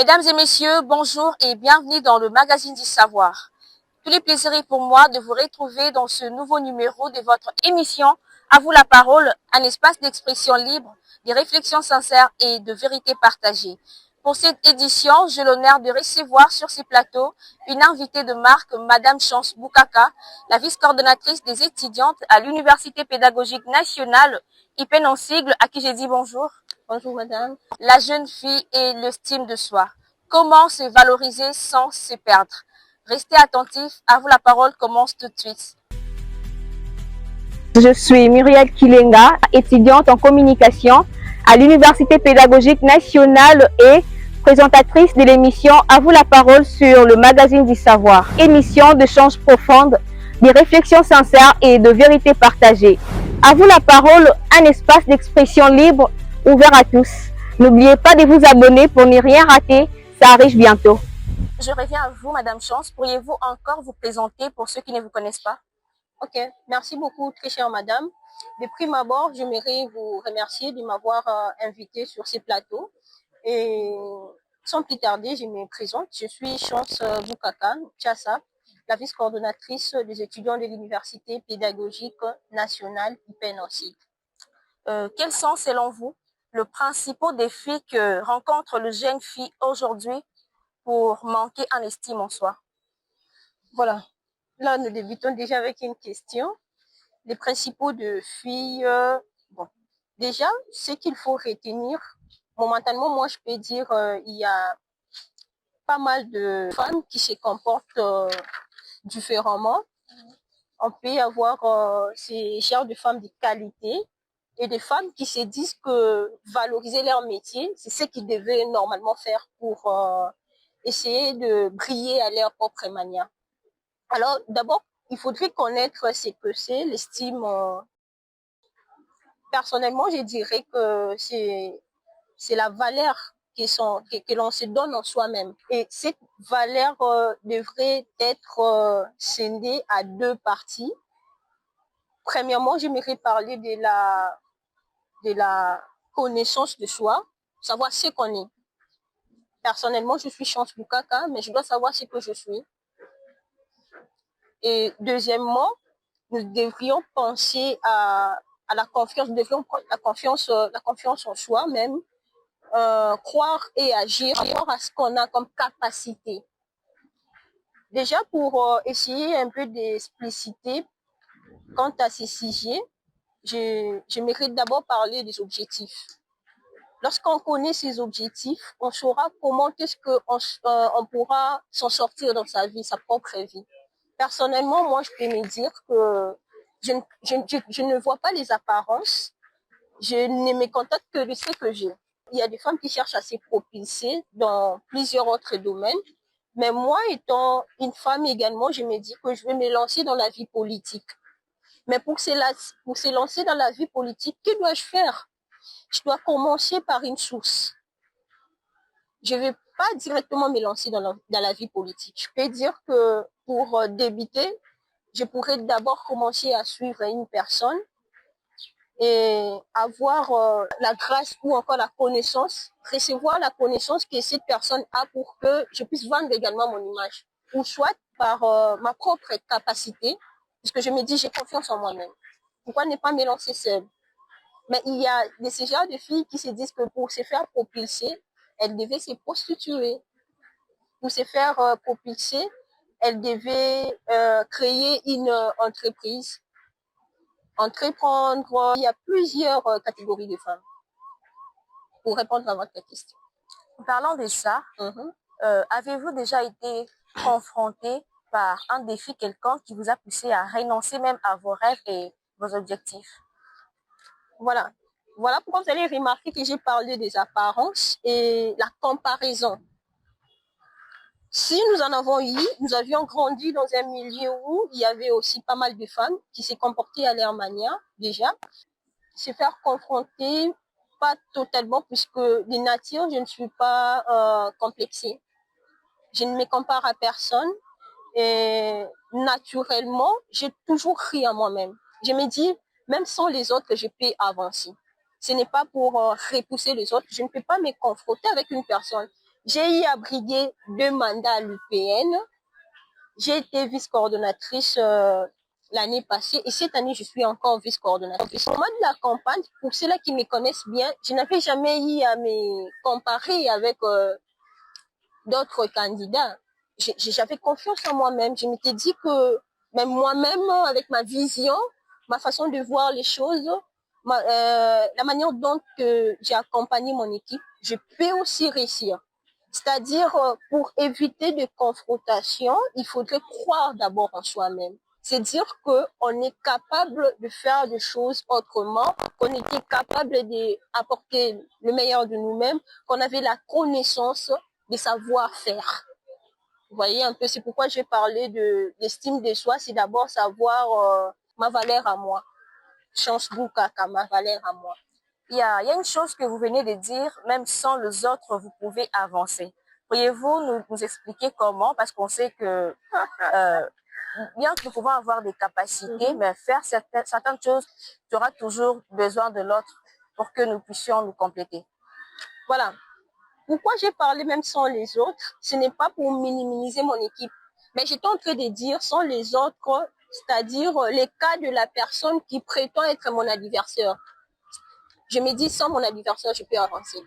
Mesdames et messieurs, bonjour et bienvenue dans le magazine du savoir. Tous les plaisirs est pour moi de vous retrouver dans ce nouveau numéro de votre émission À vous la parole, un espace d'expression libre, de réflexion sincère et de vérité partagée. Pour cette édition, j'ai l'honneur de recevoir sur ce plateau une invitée de marque, Madame Chance Boukaka, la vice-coordonnatrice des étudiantes à l'Université pédagogique nationale, IPEN en sigle, à qui j'ai dit bonjour. Bonjour madame. La jeune fille et l'estime de soi. Comment se valoriser sans se perdre? Restez attentifs, à vous la parole commence tout de suite. Je suis Muriel Kilenga, étudiante en communication à l'Université pédagogique nationale et présentatrice de l'émission À vous la parole sur le magazine du savoir. Émission d'échanges profondes, de réflexions sincères et de vérité partagée. À vous la parole, un espace d'expression libre ouvert à tous. N'oubliez pas de vous abonner pour ne rien rater, ça arrive bientôt. Je reviens à vous, Madame Chance. Pourriez-vous encore vous présenter pour ceux qui ne vous connaissent pas? Ok, merci beaucoup très chère madame. De prime abord, j'aimerais vous remercier de m'avoir invité sur ces plateaux. Et sans plus tarder, je me présente. Je suis Chance Boukaka Tchassa, la vice-coordonnatrice des étudiants de l'Université pédagogique nationale IPEN en sigle. Quels sont, selon vous, les principaux défis que rencontre le jeune fille aujourd'hui pour manquer en estime en soi? Voilà. Là, nous débutons déjà avec une question. Les principaux défis, bon, déjà, ce qu'il faut retenir, momentanément, moi, je peux dire, il y a pas mal de femmes qui se comportent différemment. On peut y avoir ces genres de femmes de qualité et des femmes qui se disent que valoriser leur métier, c'est ce qu'ils devaient normalement faire pour essayer de briller à leur propre manière. Alors, d'abord, il faudrait connaître ce que c'est l'estime. Personnellement, je dirais que c'est la valeur que l'on se donne en soi-même. Et cette valeur devrait être scindée à deux parties. Premièrement, j'aimerais parler de la connaissance de soi, savoir ce qu'on est. Personnellement, je suis Chance Boukaka, mais je dois savoir ce que je suis. Et deuxièmement, nous devrions penser à la confiance, nous devrions prendre la confiance en soi-même, croire et agir par rapport à ce qu'on a comme capacité. Déjà, pour essayer un peu d'expliciter quant à ces sujets, j'aimerais d'abord parler des objectifs. Lorsqu'on connaît ces objectifs, on saura comment est-ce qu'on pourra s'en sortir dans sa vie, sa propre vie. Personnellement, moi, je peux me dire que je ne vois pas les apparences. Je ne me contente que de ce que j'ai. Il y a des femmes qui cherchent à se propulser dans plusieurs autres domaines. Mais moi, étant une femme également, je me dis que je vais me lancer dans la vie politique. Mais pour se lancer dans la vie politique, que dois-je faire? Je dois commencer par une source. Je ne vais pas directement me lancer dans la vie politique. Je peux dire que pour débuter, je pourrais d'abord commencer à suivre une personne et avoir la grâce ou encore la connaissance, recevoir la connaissance que cette personne a pour que je puisse vendre également mon image. Ou soit par ma propre capacité, puisque je me dis j'ai confiance en moi-même. Pourquoi ne pas me lancer seule? Mais il y a ces genres de filles qui se disent que pour se faire propulser, elles devaient se prostituer. Pour se faire propulser, elles devaient créer une entreprise, entreprendre. Il y a plusieurs catégories de femmes. Pour répondre à votre question. Parlant de ça, avez-vous déjà été confronté par un défi quelconque qui vous a poussé à renoncer même à vos rêves et vos objectifs? Voilà pourquoi vous allez remarquer que j'ai parlé des apparences et la comparaison. Si nous en avons eu, nous avions grandi dans un milieu où il y avait aussi pas mal de femmes qui se comportaient à leur manière, déjà. Se faire confronter, pas totalement, puisque de nature, je ne suis pas complexée. Je ne me compare à personne et naturellement, j'ai toujours cru en moi-même. Je me dis, même sans les autres, je peux avancer. Ce n'est pas pour repousser les autres. Je ne peux pas me confronter avec une personne. J'ai eu à briguer 2 mandats à l'UPN. J'ai été vice-coordonnatrice l'année passée et cette année, je suis encore vice-coordonnatrice. Au moment de la campagne, pour ceux-là qui me connaissent bien, je n'avais jamais eu à me comparer avec d'autres candidats. J'avais confiance en moi-même. Je m'étais dit que même moi-même, avec ma vision, ma façon de voir les choses, la manière dont j'ai accompagné mon équipe, je peux aussi réussir. C'est-à-dire, pour éviter de confrontation, il faudrait croire d'abord en soi-même. C'est dire qu'on est capable de faire des choses autrement, qu'on était capable d'apporter le meilleur de nous-mêmes, qu'on avait la connaissance de savoir-faire. Vous voyez un peu, c'est pourquoi j'ai parlé de l'estime de soi, c'est d'abord savoir ma valeur à moi. Chance Boukaka, ma valeur à moi. Il y a une chose que vous venez de dire, même sans les autres, vous pouvez avancer. Pourriez-vous nous expliquer comment? Parce qu'on sait que bien que nous pouvons avoir des capacités, mais faire certaines choses, tu auras toujours besoin de l'autre pour que nous puissions nous compléter. Voilà. Pourquoi j'ai parlé même sans les autres? Ce n'est pas pour minimiser mon équipe, mais j'étais en train de dire sans les autres, c'est-à-dire les cas de la personne qui prétend être mon adversaire. Je me dis, sans mon adversaire, je peux avancer.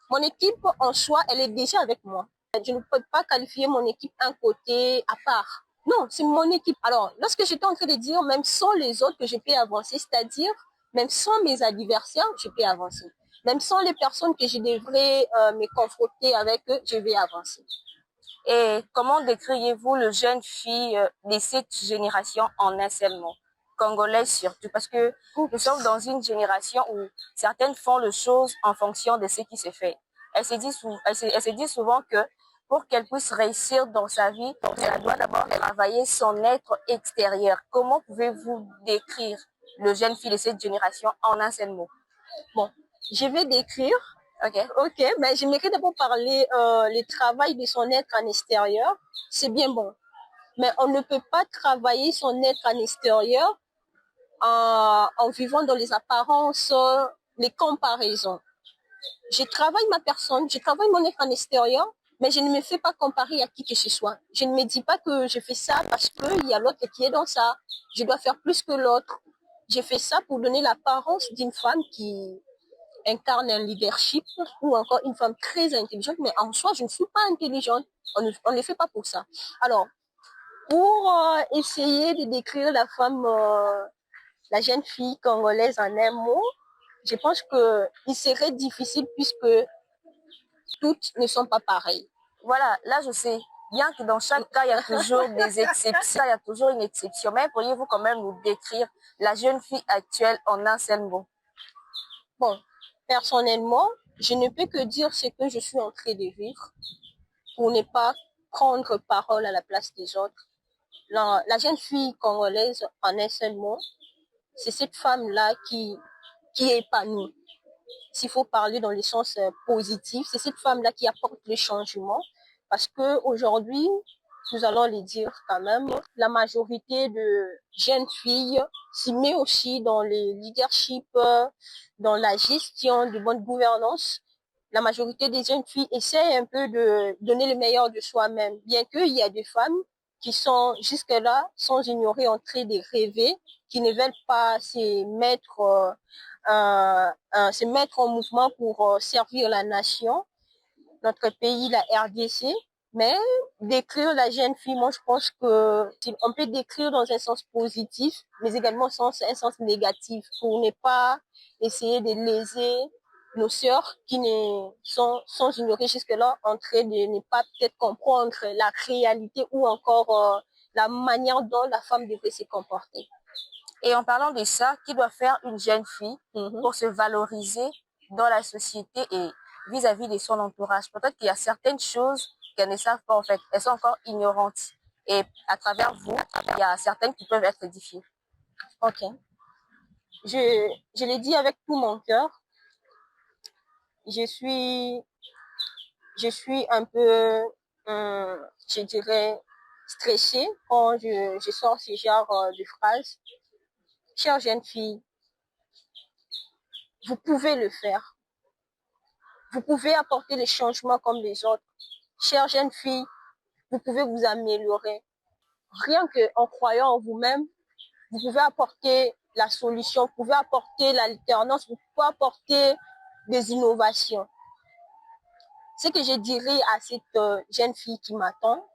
Mon équipe en soi, elle est déjà avec moi. Je ne peux pas qualifier mon équipe un côté à part. Non, c'est mon équipe. Alors, lorsque j'étais en train de dire, même sans les autres, que je peux avancer, c'est-à-dire, même sans mes adversaires, je peux avancer. Même sans les personnes que je devrais me confronter avec eux, je vais avancer. Et comment décririez-vous le jeune fille de cette génération en un seul mot? Congolais surtout, parce que nous sommes dans une génération où certaines font les choses en fonction de ce qui se fait. Elles se disent souvent que pour qu'elle puisse réussir dans sa vie, elle doit d'abord travailler son être extérieur. Comment pouvez-vous décrire le jeune fille de cette génération en un seul mot? Bon, je vais décrire. Ok, mais j'aimerais d'abord parler le travail de son être en extérieur. C'est bien bon. Mais on ne peut pas travailler son être en extérieur en vivant dans les apparences, les comparaisons. Je travaille ma personne, je travaille mon être en extérieur, mais je ne me fais pas comparer à qui que ce soit. Je ne me dis pas que je fais ça parce qu'il y a l'autre qui est dans ça. Je dois faire plus que l'autre. J'ai fait ça pour donner l'apparence d'une femme qui incarne un leadership ou encore une femme très intelligente, mais en soi, je ne suis pas intelligente. On ne le fait pas pour ça. Alors, pour essayer de décrire la femme, la jeune fille congolaise en un mot, je pense qu'il serait difficile puisque toutes ne sont pas pareilles. Voilà, là je sais, bien que dans chaque cas, il y a toujours des exceptions, il y a toujours une exception, mais pourriez-vous quand même nous décrire la jeune fille actuelle en un seul mot? Bon, personnellement, je ne peux que dire ce que je suis en train de vivre pour ne pas prendre parole à la place des autres. La jeune fille congolaise en un seul mot, c'est cette femme-là qui est épanouie. S'il faut parler dans le sens positif, c'est cette femme-là qui apporte le changement. Parce que aujourd'hui, nous allons le dire quand même, la majorité de jeunes filles s'y met aussi dans le leadership, dans la gestion de bonne gouvernance. La majorité des jeunes filles essaient un peu de donner le meilleur de soi-même, bien qu'il y a des femmes qui sont jusque-là, sans ignorer, en train de rêver, qui ne veulent pas se mettre en mouvement pour servir la nation, notre pays, la RDC. Mais décrire la jeune fille, moi je pense que on peut décrire dans un sens positif, mais également dans un sens négatif, pour ne pas essayer de léser nos sœurs qui sont sans ignorer jusque-là en train de ne pas peut-être comprendre la réalité ou encore la manière dont la femme devrait se comporter. Et en parlant de ça, qui doit faire une jeune fille pour se valoriser dans la société et vis-à-vis de son entourage? Peut-être qu'il y a certaines choses qu'elles ne savent pas en fait. Elles sont encore ignorantes. Et à travers vous, il y a certaines qui peuvent être édifiées. Ok. Je l'ai dit avec tout mon cœur. Je suis un peu, je dirais, stressée quand je sors ce genre de phrases. Chère jeune fille, vous pouvez le faire. Vous pouvez apporter les changements comme les autres. Chère jeune fille, vous pouvez vous améliorer. Rien qu'en croyant en vous-même, vous pouvez apporter la solution, vous pouvez apporter l'alternance, vous pouvez apporter des innovations. Ce que je dirais à cette jeune fille qui m'attend,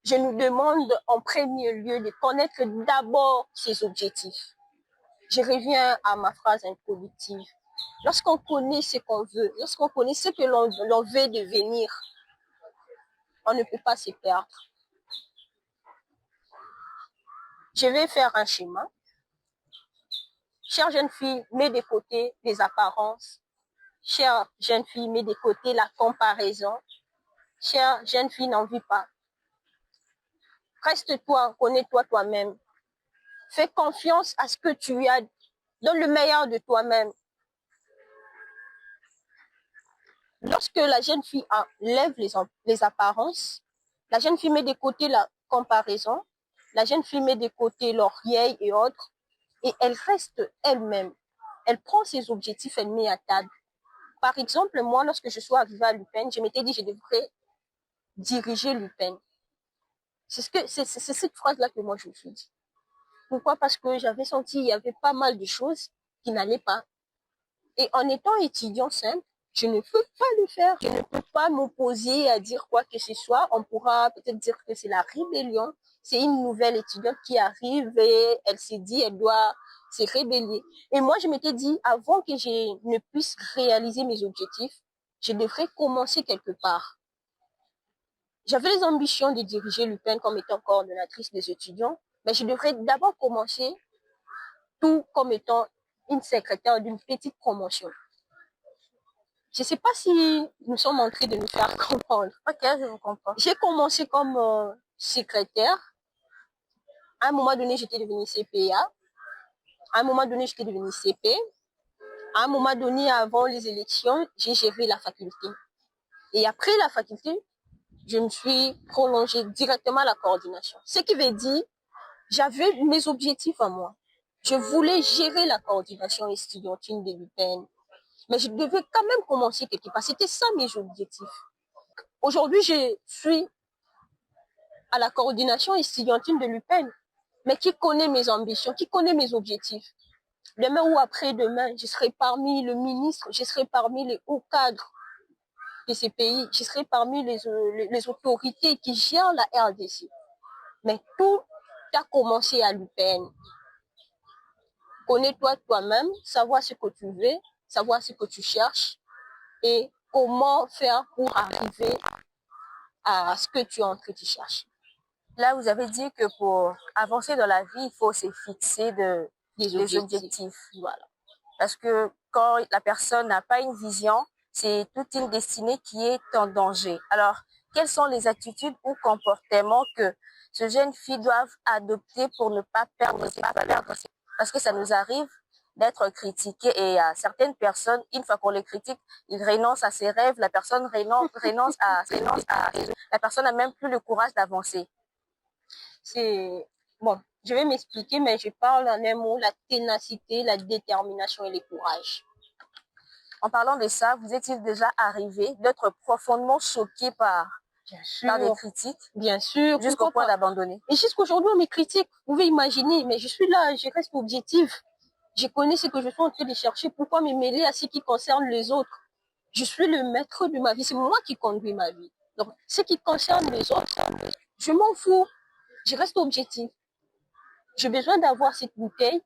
je nous demande en premier lieu de connaître d'abord ses objectifs. Je reviens à ma phrase introductive. Lorsqu'on connaît ce qu'on veut, lorsqu'on connaît ce que l'on veut devenir, on ne peut pas se perdre. Je vais faire un schéma. Chère jeune fille, mets de côté les apparences. Chère jeune fille, mets de côté la comparaison. Chère jeune fille, n'en vis pas. Reste-toi, connais-toi toi-même. Fais confiance à ce que tu as. Donne le meilleur de toi-même. Lorsque la jeune fille enlève les apparences, la jeune fille met de côté la comparaison, la jeune fille met de côté l'orgueil et autres, et elle reste elle-même. Elle prend ses objectifs, elle met à table. Par exemple, moi, lorsque je suis arrivée à l'UPEN, je m'étais dit que je devrais diriger l'UPEN. C'est cette phrase-là que moi je me suis dit. Pourquoi? Parce que j'avais senti qu'il y avait pas mal de choses qui n'allaient pas. Et en étant étudiant simple, je ne peux pas le faire. Je ne peux pas m'opposer à dire quoi que ce soit. On pourra peut-être dire que c'est la rébellion. C'est une nouvelle étudiante qui arrive et elle s'est dit elle doit se rébeller. Et moi, je m'étais dit, avant que je ne puisse réaliser mes objectifs, je devrais commencer quelque part. J'avais les ambitions de diriger l'UPEN comme étant coordonnatrice des étudiants, mais je devrais d'abord commencer tout comme étant une secrétaire d'une petite promotion. Je ne sais pas si nous sommes en train de nous faire comprendre. Ok, je vous comprends. J'ai commencé comme secrétaire. À un moment donné, j'étais devenue CPA. À un moment donné, j'étais devenue CP. À un moment donné, avant les élections, j'ai géré la faculté. Et après la faculté, je me suis prolongée directement à la coordination. Ce qui veut dire, j'avais mes objectifs à moi. Je voulais gérer la coordination estudiantine de l'UPEN. Mais je devais quand même commencer quelque part. C'était ça mes objectifs. Aujourd'hui, je suis à la coordination estudiantine de l'UPEN. Mais qui connaît mes ambitions, qui connaît mes objectifs? Demain ou après-demain, je serai parmi le ministre, je serai parmi les hauts cadres de ces pays, je serai parmi les autorités qui gèrent la RDC. Mais tout a commencé à l'UPEN. Connais-toi toi-même, savoir ce que tu veux, savoir ce que tu cherches et comment faire pour arriver à ce que tu es en train de chercher. Là, vous avez dit que pour avancer dans la vie, il faut se fixer des objectifs. Voilà. Parce que quand la personne n'a pas une vision, c'est toute une destinée qui est en danger. Alors, quelles sont les attitudes ou comportements que ce jeune fille doit adopter pour ne pas perdre ses valeurs? Parce que ça nous arrive d'être critiqué et à certaines personnes, une fois qu'on les critique, ils renoncent à ses rêves, la personne renonce à la personne n'a même plus le courage d'avancer. C'est bon, je vais m'expliquer, mais je parle en un mot, la ténacité, la détermination et le courage. En parlant de ça, vous est-il déjà arrivé d'être profondément choqué par des critiques? Bien sûr. Jusqu'au point d'abandonner. Et jusqu'aujourd'hui, on me critique. Vous pouvez imaginer, mais je suis là, je reste objectif. Je connais ce que je suis en train de chercher. Pourquoi me mêler à ce qui concerne les autres? Je suis le maître de ma vie. C'est moi qui conduis ma vie. Donc, ce qui concerne les autres, je m'en fous. Je reste objectif. J'ai besoin d'avoir cette bouteille.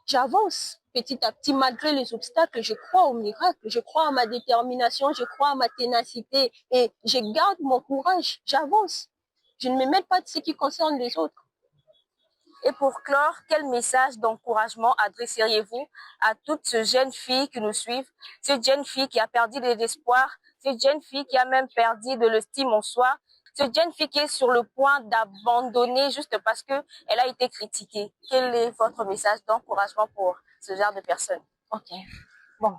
J'avance petit à petit, malgré les obstacles. Je crois au miracle. Je crois à ma détermination. Je crois à ma ténacité. Et je garde mon courage. J'avance. Je ne me mêle pas de ce qui concerne les autres. Et pour clore, quel message d'encouragement adresseriez-vous à toutes ces jeunes filles qui nous suivent, cette jeune fille qui a perdu de l'espoir, cette jeune fille qui a même perdu de l'estime en soi, cette jeune fille qui est sur le point d'abandonner juste parce qu'elle a été critiquée? Quel est votre message d'encouragement pour ce genre de personnes? Ok. Bon,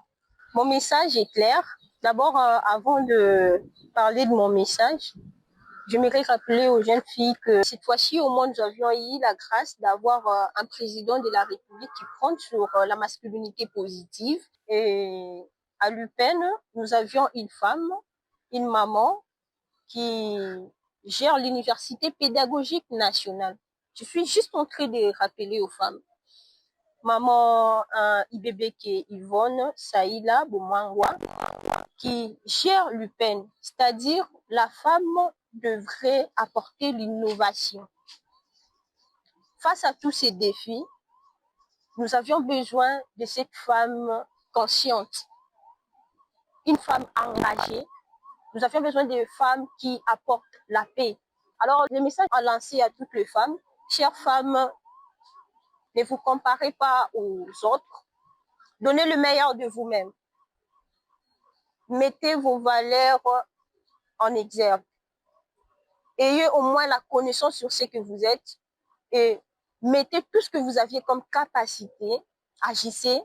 mon message est clair. D'abord, avant de parler de mon message, J'aimerais rappeler aux jeunes filles que cette fois-ci, au moins, nous avions eu la grâce d'avoir un président de la République qui prend sur la masculinité positive. Et à l'UPEN, nous avions une femme, une maman qui gère l'université pédagogique nationale. Je suis juste en train de rappeler aux femmes. Maman Ibebeke Yvonne Saïla Bomangwa qui gère l'UPEN, c'est-à-dire la femme devrait apporter l'innovation. Face à tous ces défis, nous avions besoin de cette femme consciente, une femme engagée. Nous avions besoin de femmes qui apportent la paix. Alors, le message à lancer à toutes les femmes, chères femmes, ne vous comparez pas aux autres. Donnez le meilleur de vous-même. Mettez vos valeurs en exergue. Ayez au moins la connaissance sur ce que vous êtes et mettez tout ce que vous aviez comme capacité. Agissez,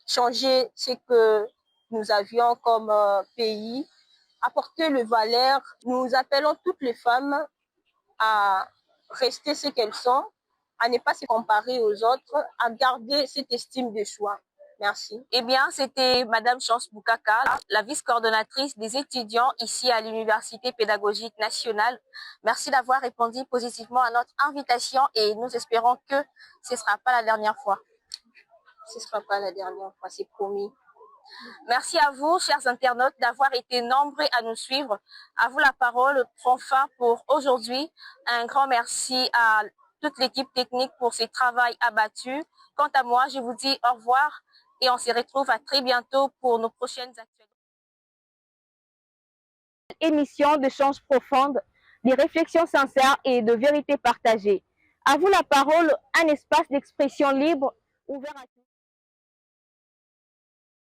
changez ce que nous avions comme pays. Apportez le valeur. Nous appelons toutes les femmes à rester ce qu'elles sont, à ne pas se comparer aux autres, à garder cette estime de soi. Merci. Eh bien, c'était Madame Chance Boukaka, la vice-coordonnatrice des étudiants ici à l'Université pédagogique nationale. Merci d'avoir répondu positivement à notre invitation et nous espérons que ce ne sera pas la dernière fois. Ce ne sera pas la dernière fois, c'est promis. Merci à vous, chers internautes, d'avoir été nombreux à nous suivre. À vous la parole prend fin pour aujourd'hui. Un grand merci à toute l'équipe technique pour ce travail abattu. Quant à moi, je vous dis au revoir et on se retrouve à très bientôt pour nos prochaines actualités. Émission de change profonde, des réflexions sincères et de vérités partagées. À vous la parole, un espace d'expression libre ouvert à tous.